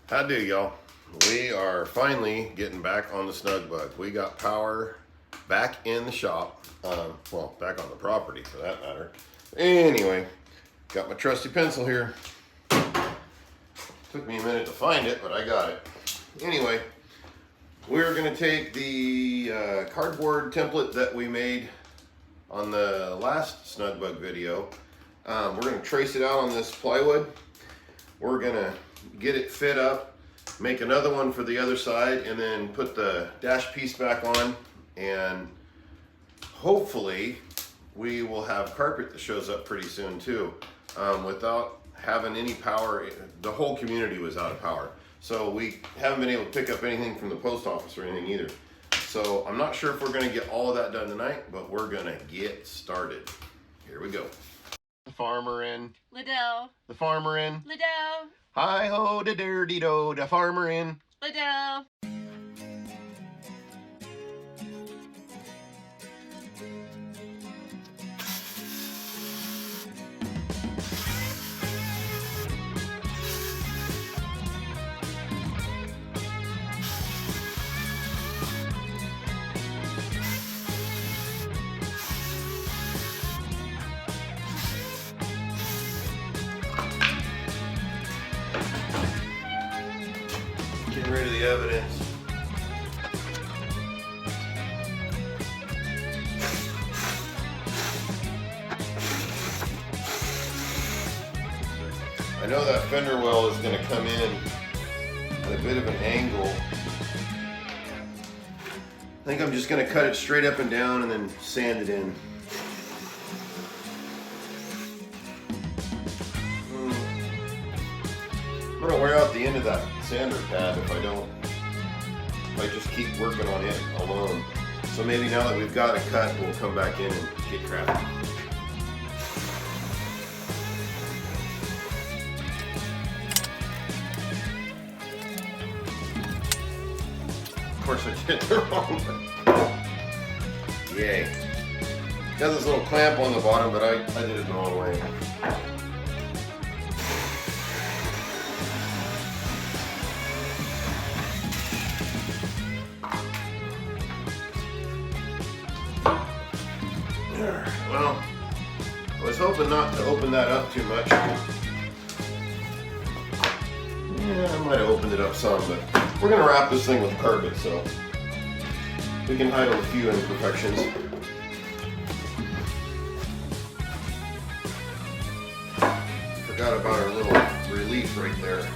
How do y'all? We are finally getting back on the Snug Bug. We got power back in the shop. Well, back on the property for that matter. Anyway, got my trusty pencil here. Took me a minute to find it, but I got it. Anyway, we're gonna take the cardboard template that we made on the last Snug Bug video. We're gonna trace it out on this plywood. We're gonna get it fit up, make another one for the other side, and then put the dash piece back on, and hopefully we will have carpet that shows up pretty soon too. Without having any power, the whole community was out of power, so we haven't been able to pick up anything from the post office or anything either. So I'm not sure if we're going to get all of that done tonight, but we're going to get started. Here we go. The farmer in. Liddell. The farmer in. Liddell. Hi ho, da dirty do, the farmer in. Liddell. Getting rid of the evidence. I know that fender well is going to come in at a bit of an angle. I think I'm just going to cut it straight up and down and then sand it in. I'm going to wear out the end of that sander pad if I just keep working on it alone. So maybe now that we've got it cut, we'll come back in and get crafty. Of course I did the wrong one. Yay. Got this little clamp on the bottom, but I did it the wrong way. Well, I was hoping not to open that up too much. Yeah, I might have opened it up some, but we're going to wrap this thing with carpet so we can hide a few imperfections. Forgot about our little relief right there.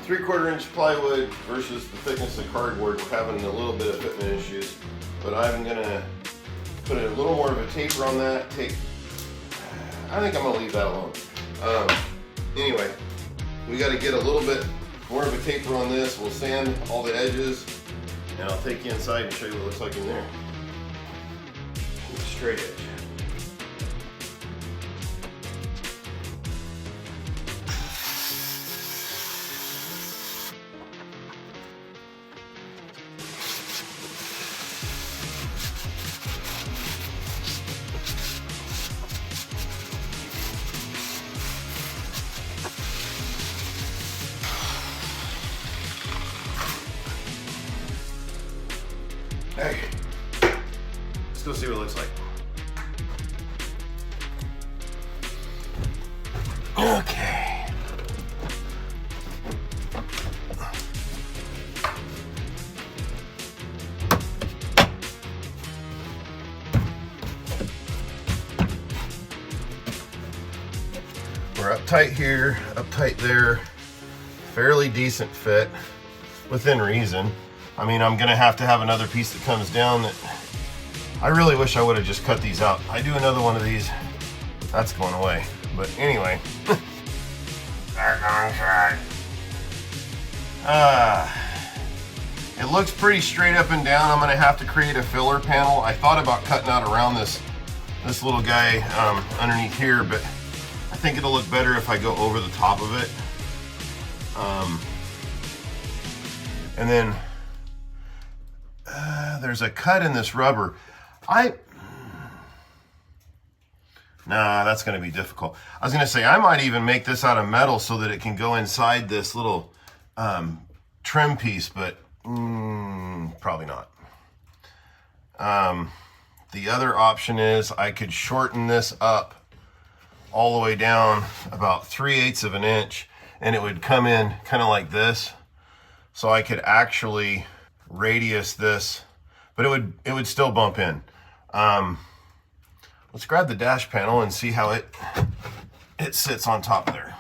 3/4 inch plywood versus the thickness of cardboard. We're having a little bit of fitment issues, but I'm gonna put a little more of a taper on that. I think I'm gonna leave that alone. Anyway, we got to get a little bit more of a taper on this. We'll sand all the edges, and I'll take you inside and show you what it looks like in there. Straight edge. Hey, let's go see what it looks like. Okay. We're uptight here, uptight there. Fairly decent fit, within reason. I mean, I'm gonna have to have another piece that comes down that I really wish I would have just cut these out. I do another one of these, that's going away. But anyway, it looks pretty straight up and down. I'm gonna have to create a filler panel. I thought about cutting out around this this little guy underneath here, but I think it'll look better if I go over the top of it. And then there's a cut in this rubber. Nah, that's going to be difficult. I was going to say I might even make this out of metal so that it can go inside this little trim piece, but probably not. The other option is I could shorten this up all the way down about 3/8 of an inch, and it would come in kind of like this. So I could actually radius this, but it would still bump in. Let's grab the dash panel and see how it sits on top there.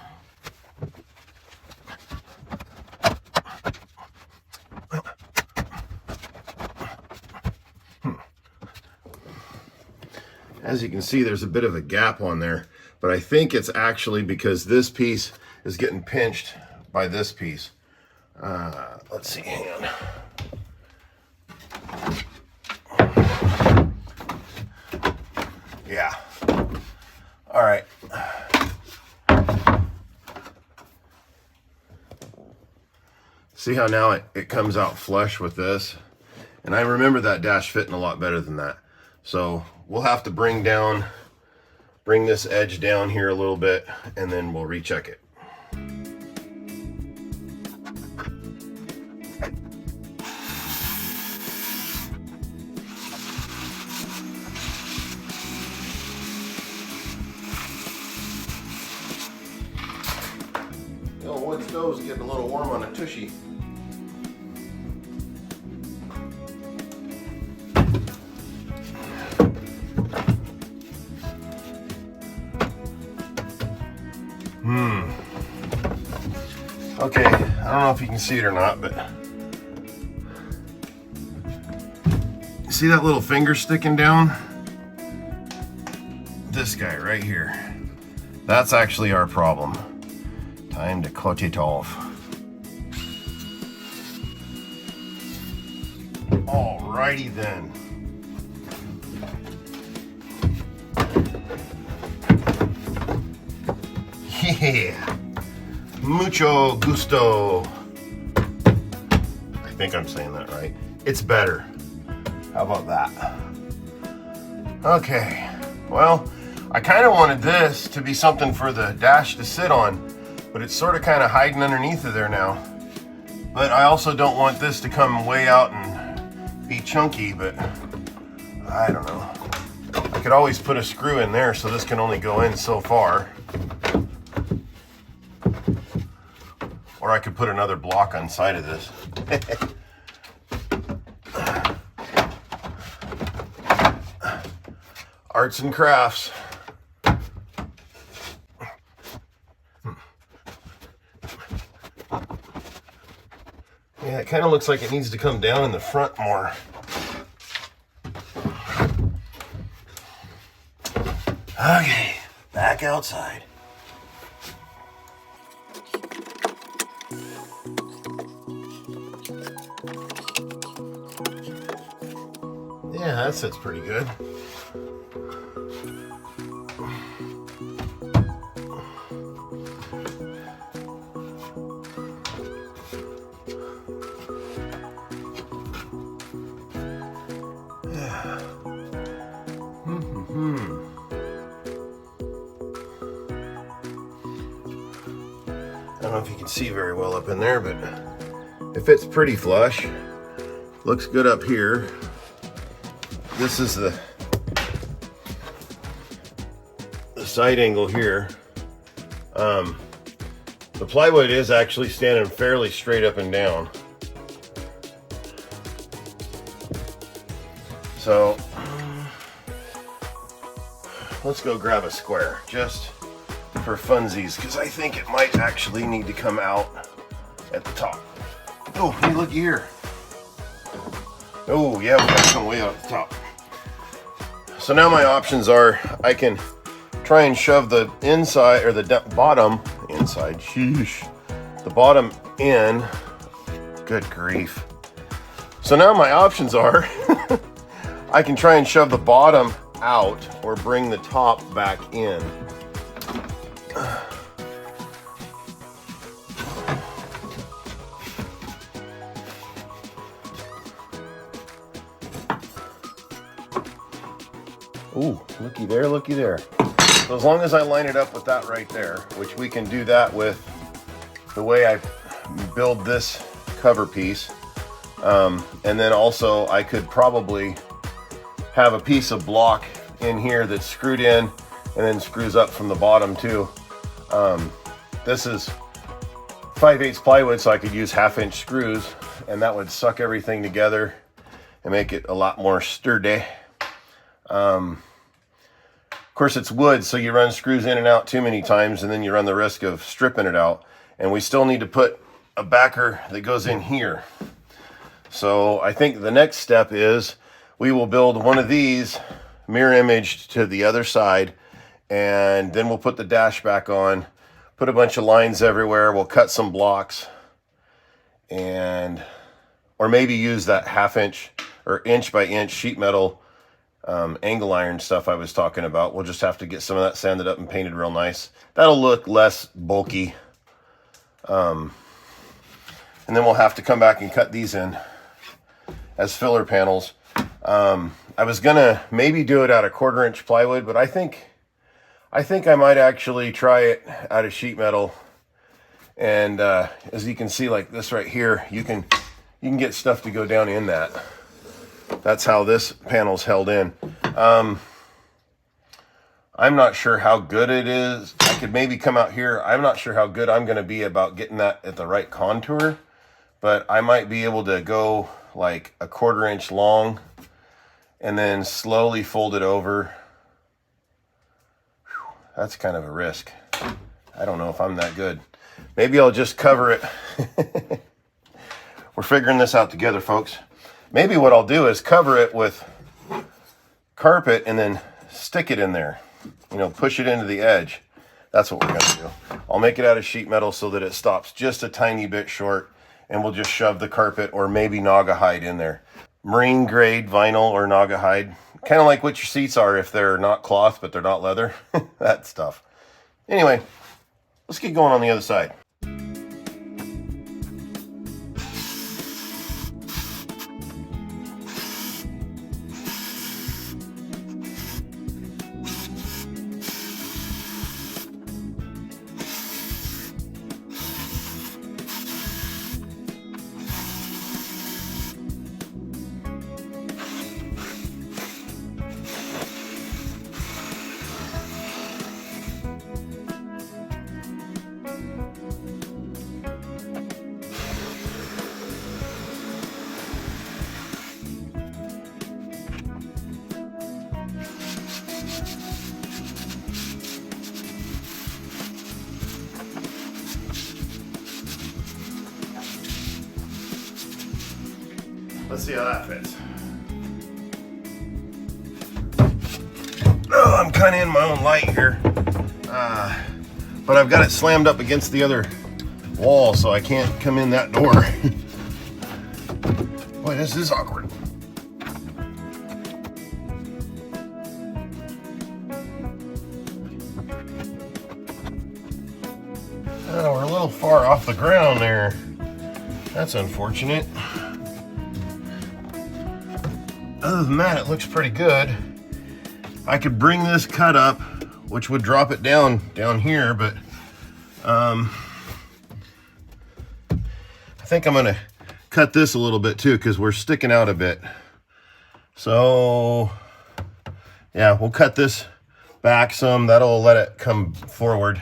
As you can see, there's a bit of a gap on there, but I think it's actually because this piece is getting pinched by this piece. Let's see, hang on. Yeah. All right. See how now it comes out flush with this? And I remember that dash fitting a lot better than that. So we'll have to bring this edge down here a little bit, and then we'll recheck it. The old wood stove's getting a little warm on a tushy. Okay, I don't know if you can see it or not, but see that little finger sticking down? This guy right here. That's actually our problem. Time to cut it off. Alrighty then. Yeah. Mucho gusto. I think I'm saying that right. It's better. How about that? Okay. Well, I kind of wanted this to be something for the dash to sit on, but it's sort of kind of hiding underneath of there now. But I also don't want this to come way out and be chunky, but I don't know. I could always put a screw in there so this can only go in so far. Or I could put another block on side of this. Arts and crafts. Yeah, it kind of looks like it needs to come down in the front more. Okay, back outside. Yeah, that sits pretty good. Yeah. I don't know if you can see very well up in there, but it fits pretty flush. Looks good up here. This is the side angle here. The plywood is actually standing fairly straight up and down. So let's go grab a square just for funsies, because I think it might actually need to come out at the top. Oh, hey, look here. Oh yeah, we got some way out at the top. So now my options are, I can try and shove the inside, or the bottom, inside, sheesh, the bottom in. Good grief. So now my options are, I can try and shove the bottom out or bring the top back in. Ooh, looky there, looky there. So as long as I line it up with that right there, which we can do that with the way I build this cover piece, and then also I could probably have a piece of block in here that's screwed in and then screws up from the bottom too. This is 5/8 plywood, so I could use 1/2 inch screws, and that would suck everything together and make it a lot more sturdy. Of course, it's wood, so you run screws in and out too many times, and then you run the risk of stripping it out. And we still need to put a backer that goes in here. So I think the next step is we will build one of these mirror imaged to the other side, and then we'll put the dash back on, put a bunch of lines everywhere. We'll cut some blocks, and or maybe use that 1/2 inch or inch by inch sheet metal angle iron stuff I was talking about. We'll just have to get some of that sanded up and painted real nice. That'll look less bulky. And then we'll have to come back and cut these in as filler panels. I was gonna maybe do it out of 1/4 inch plywood, but I think I might actually try it out of sheet metal. And as you can see, like this right here, you can get stuff to go down in that. That's how this panel's held in. I'm not sure how good it is. I could maybe come out here. I'm not sure how good I'm going to be about getting that at the right contour, but I might be able to go like a 1/4 inch long and then slowly fold it over. Whew, that's kind of a risk. I don't know if I'm that good. Maybe I'll just cover it. We're figuring this out together, folks. Maybe what I'll do is cover it with carpet and then stick it in there. You know, push it into the edge. That's what we're going to do. I'll make it out of sheet metal so that it stops just a tiny bit short, and we'll just shove the carpet or maybe Naga hide in there. Marine grade vinyl or Naga hide. Kind of like what your seats are if they're not cloth but they're not leather. That stuff. Anyway, let's get going on the other side. Let's see how that fits. Oh, I'm kind of in my own light here. But I've got it slammed up against the other wall, so I can't come in that door. Boy, this is awkward. Oh, we're a little far off the ground there. That's unfortunate. Other than that, it looks pretty good. I could bring this cut up, which would drop it down here, but I think I'm gonna cut this a little bit too, because we're sticking out a bit. So yeah, we'll cut this back some. That'll let it come forward.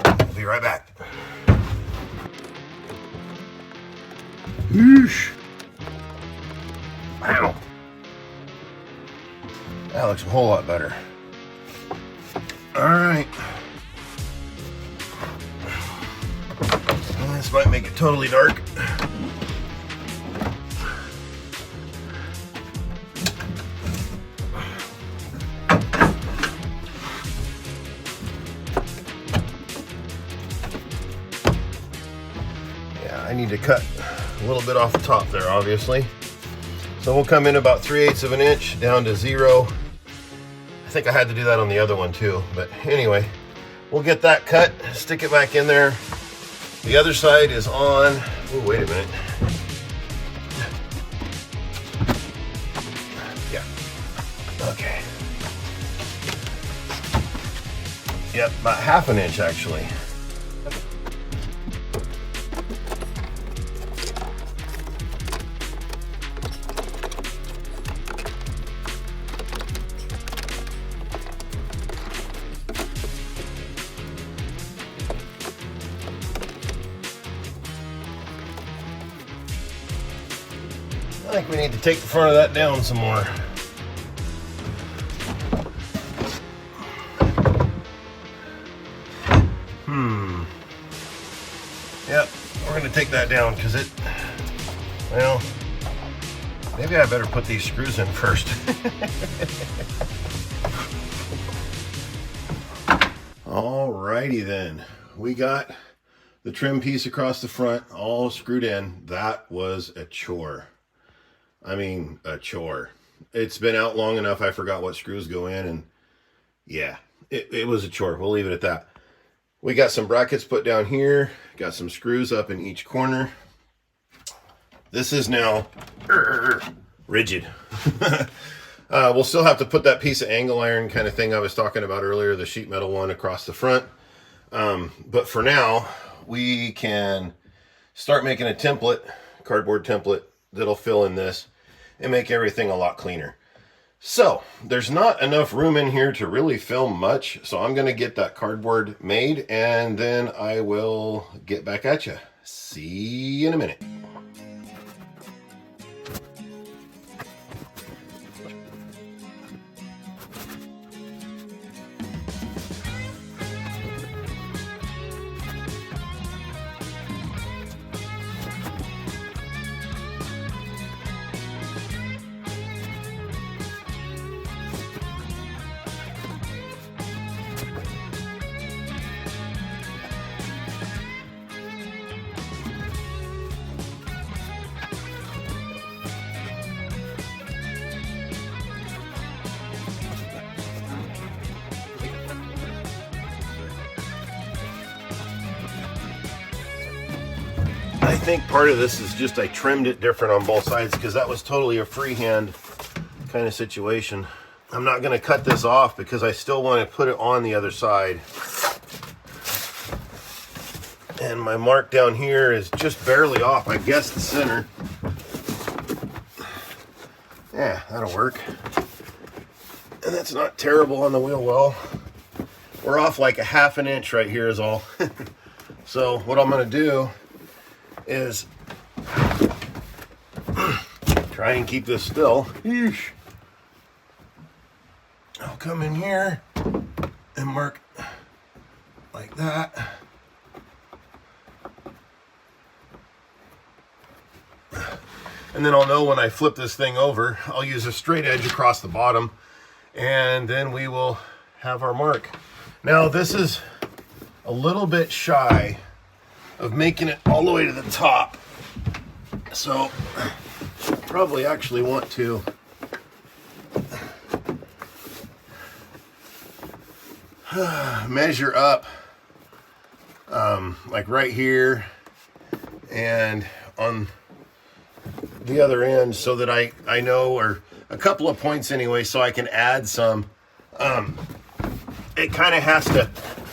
I'll be right back. Yeesh. Wow. That looks a whole lot better. All right. Well, this might make it totally dark. Yeah, I need to cut a little bit off the top there, obviously. So we'll come in about 3/8 of an inch down to 0, I think I had to do that on the other one too. But anyway, we'll get that cut, stick it back in there. The other side is on. Oh, wait a minute. Yeah. Okay. Yep, about 1/2 inch actually. I think we need to take the front of that down some more. Yep, we're gonna take that down because it, well, maybe I better put these screws in first. Alrighty then, we got the trim piece across the front all screwed in. That was a chore. I mean, a chore. It's been out long enough, I forgot what screws go in, and yeah, it was a chore. We'll leave it at that. We got some brackets put down here, got some screws up in each corner. This is now rigid. We'll still have to put that piece of angle iron kind of thing I was talking about earlier, the sheet metal one across the front. But for now, we can start making a template, cardboard template, that'll fill in this and make everything a lot cleaner. So there's not enough room in here to really film much, so I'm going to get that cardboard made and then I will get back at you. See you in a minute. I think part of this is just I trimmed it different on both sides because that was totally a freehand kind of situation. I'm not going to cut this off because I still want to put it on the other side. And my mark down here is just barely off, I guess, the center. Yeah, that'll work. And that's not terrible on the wheel well. We're off like a 1/2 inch right here is all. So what I'm going to do is try and keep this still. Yeesh. I'll come in here and mark like that. And then I'll know when I flip this thing over, I'll use a straight edge across the bottom and then we will have our mark. Now this is a little bit shy of making it all the way to the top. So probably actually want to measure up like right here and on the other end so that I know, or a couple of points anyway, so I can add some. It kind of has to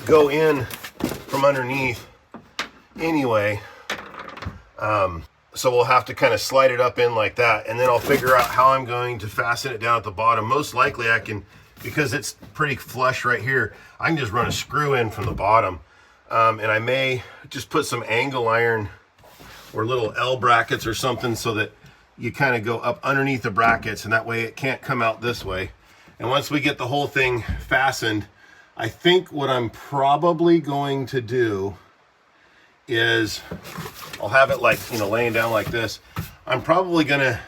go in from underneath anyway, so we'll have to kind of slide it up in like that, and then I'll figure out how I'm going to fasten it down at the bottom. Most likely I can, because it's pretty flush right here, I can just run a screw in from the bottom, and I may just put some angle iron or little L brackets or something so that you kind of go up underneath the brackets, and that way it can't come out this way. And once we get the whole thing fastened, I think what I'm probably going to do is I'll have it like, you know, laying down like this. I'm probably gonna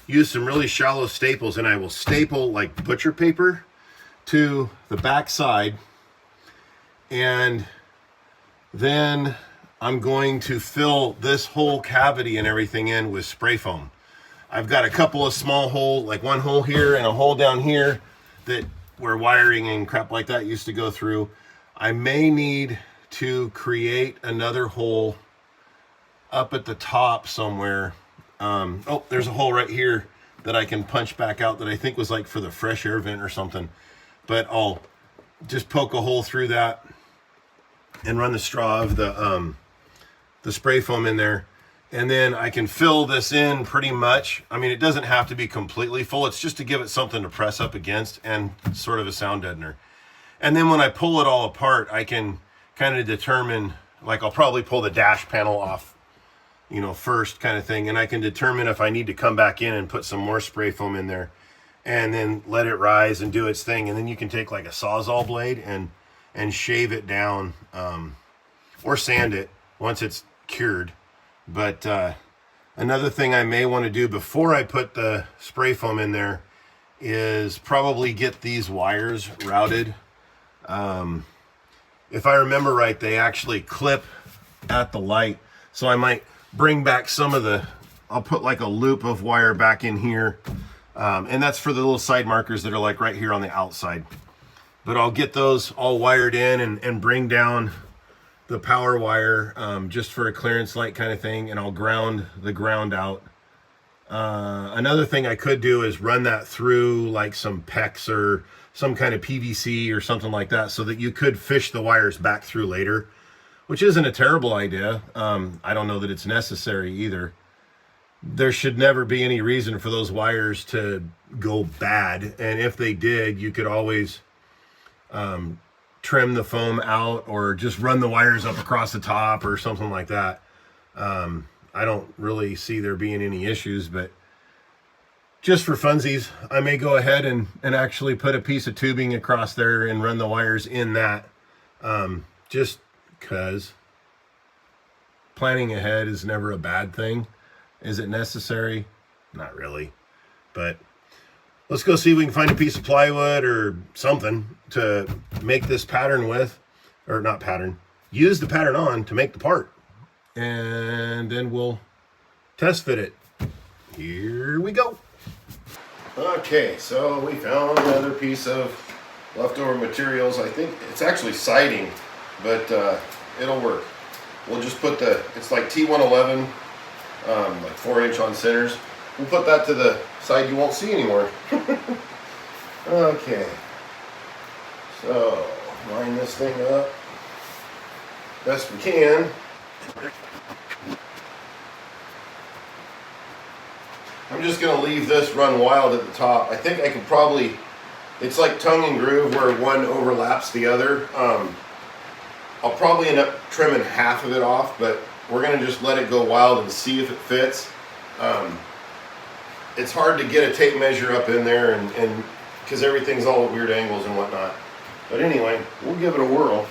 use some really shallow staples, and I will staple like butcher paper to the back side, and then I'm going to fill this whole cavity and everything in with spray foam. I've got a couple of small holes, like one hole here and a hole down here, that where wiring and crap like that used to go through. I may need to create another hole up at the top somewhere. Oh, there's a hole right here that I can punch back out that I think was like for the fresh air vent or something. But I'll just poke a hole through that and run the straw of the spray foam in there. And then I can fill this in pretty much. I mean, it doesn't have to be completely full. It's just to give it something to press up against and sort of a sound deadener. And then when I pull it all apart, I can kind of determine, like I'll probably pull the dash panel off, you know, first kind of thing. And I can determine if I need to come back in and put some more spray foam in there and then let it rise and do its thing. And then you can take like a Sawzall blade and shave it down, or sand it once it's cured. But another thing I may want to do before I put the spray foam in there is probably get these wires routed. If I remember right, they actually clip at the light. So I might bring back some of the, I'll put like a loop of wire back in here. And that's for the little side markers that are like right here on the outside. But I'll get those all wired in and bring down the power wire just for a clearance light kind of thing, and I'll ground the ground out. Another thing I could do is run that through like some PEX or some kind of PVC or something like that, so that you could fish the wires back through later, which isn't a terrible idea. I don't know that it's necessary either. There should never be any reason for those wires to go bad, and if they did, you could always trim the foam out or just run the wires up across the top or something like that. I don't really see there being any issues, but just for funsies, I may go ahead and actually put a piece of tubing across there and run the wires in that, just because planning ahead is never a bad thing. Is it necessary? Not really, but let's go see if we can find a piece of plywood or something to make this pattern with, or not pattern, use the pattern on to make the part. And then we'll test fit it. Here we go. Okay, so we found another piece of leftover materials. I think it's actually siding, but it'll work. We'll just put the, it's like T111, like 4-inch on centers. We'll put that to the side you won't see anymore. Okay, so line this thing up best we can. I'm just going to leave this run wild at the top. I think I could probably, it's like tongue and groove where one overlaps the other. I'll probably end up trimming half of it off, but we're going to just let it go wild and see if it fits. It's hard to get a tape measure up in there and because everything's all at weird angles and whatnot. But anyway, we'll give it a whirl.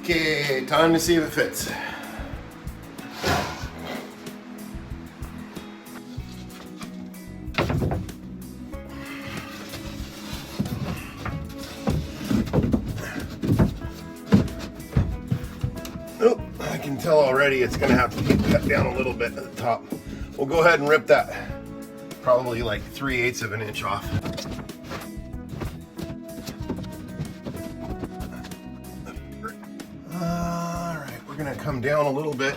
Okay, time to see if it fits. Oh, I can tell already it's going to have to be cut down a little bit at the top. We'll go ahead and rip that probably like 3/8 of an inch off. We're going to come down a little bit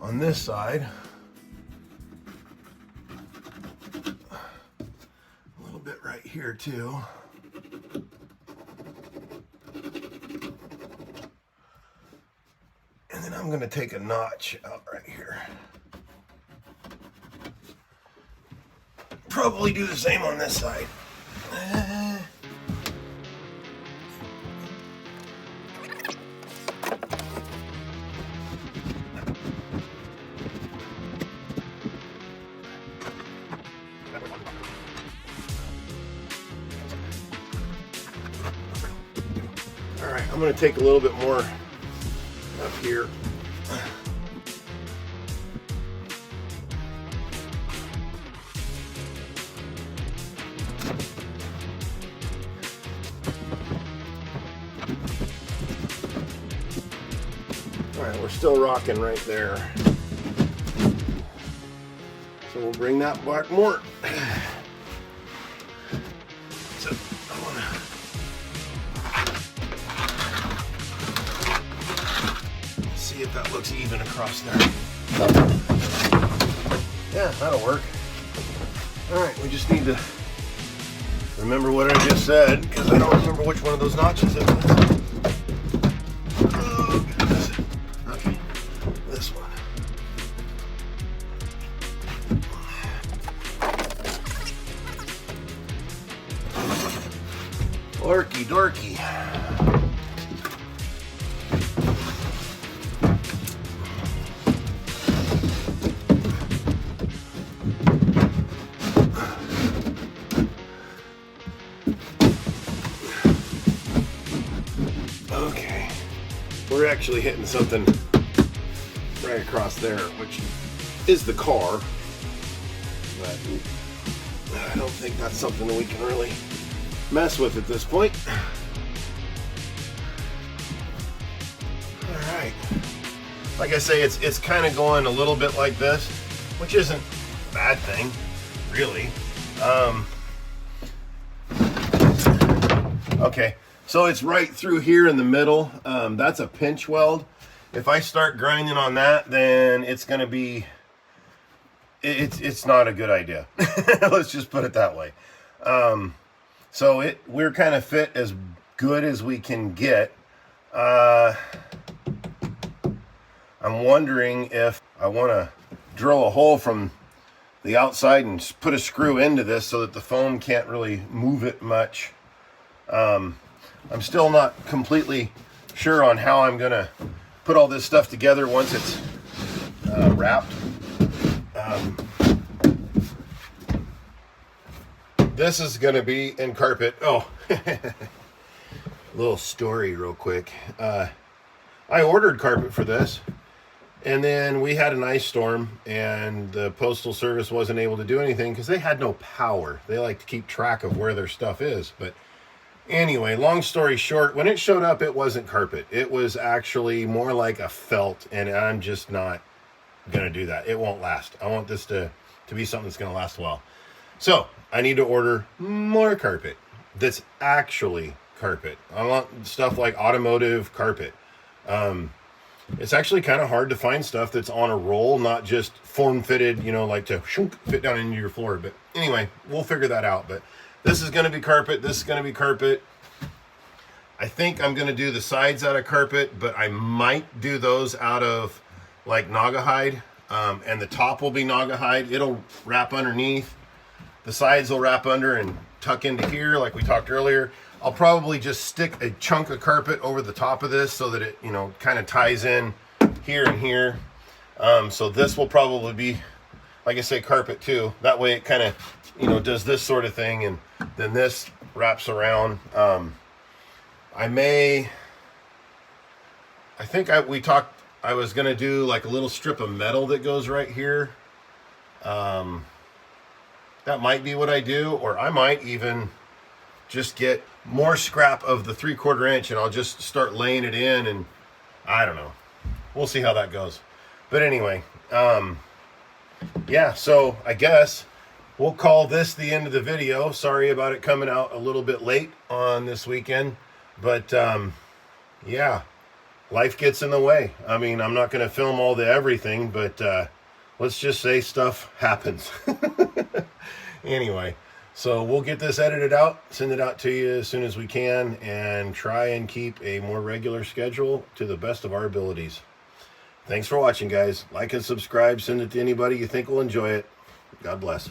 on this side. A little bit right here too. And then I'm going to take a notch out right here. Probably do the same on this side. All right, I'm going to take a little bit more up here. All right, we're still rocking right there. So we'll bring that back more. So I want to see if that looks even across there. Yeah, that'll work. All right, we just need to remember what I just said, because I don't remember which one of those notches it was. Oh, goodness. Okay, this one. Orky dorky. Okay, we're actually hitting something right across there, which is the car, but I don't think that's something that we can really mess with at this point. All right, like I say, it's kind of going a little bit like this, which isn't a bad thing, really. Okay, so it's right through here in the middle. That's a pinch weld. If I start grinding on that, then it's going to be, it's not a good idea. Let's just put it that way. So we're kind of fit as good as we can get. I'm wondering if I want to drill a hole from the outside and put a screw into this so that the foam can't really move it much. I'm still not completely sure on how I'm going to put all this stuff together once it's wrapped. This is going to be in carpet. Oh, little story real quick. I ordered carpet for this, and then we had an ice storm, and the Postal Service wasn't able to do anything because they had no power. They like to keep track of where their stuff is. But anyway, long story short, when it showed up, it wasn't carpet. It was actually more like a felt, and I'm just not going to do that. It won't last. I want this to be something that's going to last a while. So I need to order more carpet that's actually carpet. I want stuff like automotive carpet. It's actually kind of hard to find stuff that's on a roll, not just form fitted, you know, like to fit down into your floor. But anyway, we'll figure that out. But this is going to be carpet. This is going to be carpet. I think I'm going to do the sides out of carpet, but I might do those out of like Naugahyde. And the top will be Naugahyde. It'll wrap underneath. The sides will wrap under and tuck into here like we talked earlier. I'll probably just stick a chunk of carpet over the top of this so that it, you know, kind of ties in here and here. So this will probably be, like I say, carpet too. That way it kind of, you know, does this sort of thing, and then this wraps around. I was going to do like a little strip of metal that goes right here. That might be what I do, or I might even just get more scrap of the 3/4 inch and I'll just start laying it in, and I don't know. We'll see how that goes. But anyway, yeah, so I guess we'll call this the end of the video. Sorry about it coming out a little bit late on this weekend, but yeah, life gets in the way. I mean, I'm not going to film all the everything, but let's just say stuff happens. Anyway, so we'll get this edited out, send it out to you as soon as we can, and try and keep a more regular schedule to the best of our abilities. Thanks for watching, guys. Like and subscribe. Send it to anybody you think will enjoy it. God bless.